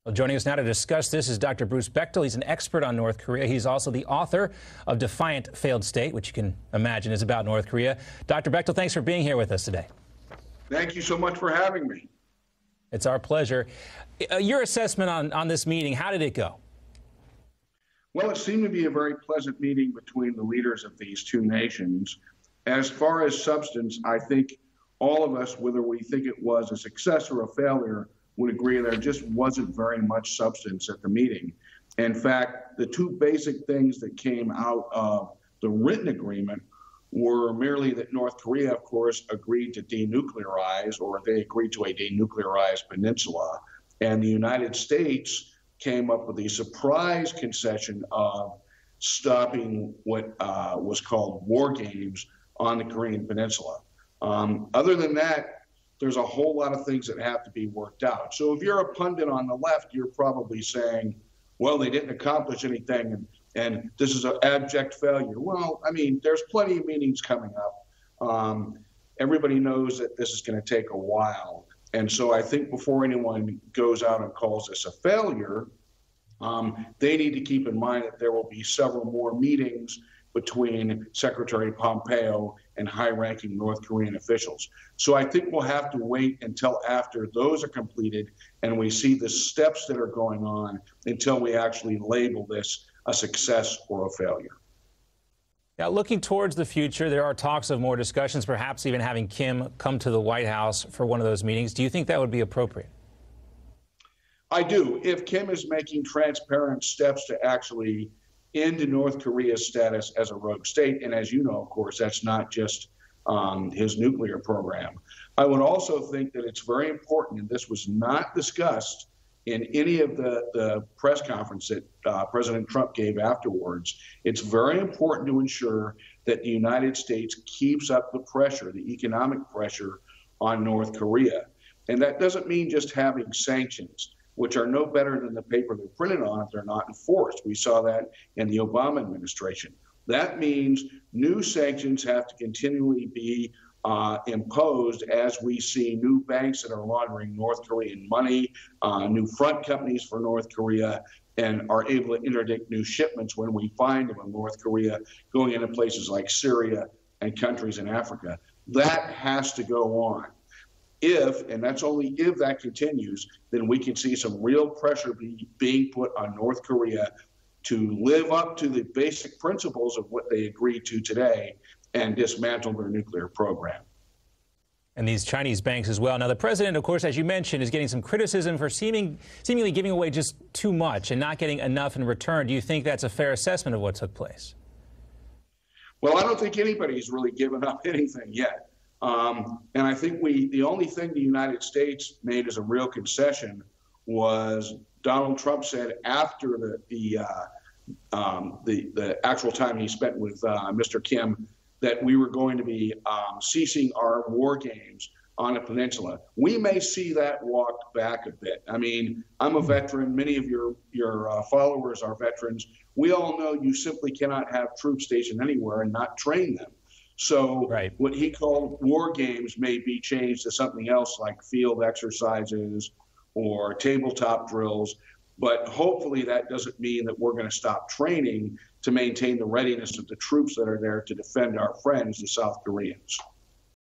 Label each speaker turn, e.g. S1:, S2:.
S1: Well, joining us now to discuss this is Dr. Bruce Bechtol. He's an expert on North Korea. He's also the author of Defiant Failed State, which you can imagine is about North Korea. Dr. Bechtol, thanks for being here with us today.
S2: Thank you so much for having me.
S1: It's our pleasure. Your assessment on this meeting, how did it go?
S2: Well, it seemed to be a very pleasant meeting between the leaders of these two nations. As far as substance, I think all of us, whether we think it was a success or a failure, would agree there just wasn't very much substance at the meeting. In fact, the two basic things that came out of the written agreement were merely that North Korea, of course, agreed to denuclearize, or they agreed to a denuclearized peninsula. And the United States came up with the surprise concession of stopping what was called war games on the Korean Peninsula. Other than that, there's a whole lot of things that have to be worked out. So if you're a pundit on the left, you're probably saying, well, they didn't accomplish anything and this is an abject failure. Well, I mean, there's plenty of meetings coming up. Everybody knows that this is going to take a while. And so I think before anyone goes out and calls this a failure, they need to keep in mind that there will be several more meetings between Secretary Pompeo and high-ranking North Korean officials. So I think we'll have to wait until after those are completed and we see the steps that are going on until we actually label this a success or a failure.
S1: Now, looking towards the future, there are talks of more discussions, perhaps even having Kim come to the White House for one of those meetings. Do you think that would be appropriate?
S2: I do. If Kim is making transparent steps to actually end North Korea's status as a rogue state, and as you know, of course, that's not just his nuclear program. I would also think that it's very important, and this was not discussed in any of the press conference that President Trump gave afterwards. It's very important to ensure that the United States keeps up the pressure, the economic pressure on North Korea. And that doesn't mean just having sanctions, which are no better than the paper they're printed on if they're not enforced. We saw that in the Obama administration. That means new sanctions have to continually be imposed as we see new banks that are laundering North Korean money, new front companies for North Korea, and are able to interdict new shipments when we find them in North Korea going into places like Syria and countries in Africa. That has to go on. If, and that's only if that continues, then we can see some real pressure being put on North Korea to live up to the basic principles of what they agreed to today and dismantle their nuclear program.
S1: And these Chinese banks as well. Now, the president, of course, as you mentioned, is getting some criticism for seemingly giving away just too much and not getting enough in return. Do you think that's a fair assessment of what took place?
S2: Well, I don't think anybody's really given up anything yet. And I think the only thing the United States made as a real concession was Donald Trump said after the actual time he spent with Mr. Kim that we were going to be ceasing our war games on the peninsula. We may see that walked back a bit. I mean, I'm a veteran. Many of your followers are veterans. We all know you simply cannot have troops stationed anywhere and not train them. So what he called war games may be changed to something else like field exercises or tabletop drills. But hopefully that doesn't mean that we're going to stop training to maintain the readiness of the troops that are there to defend our friends, the South Koreans.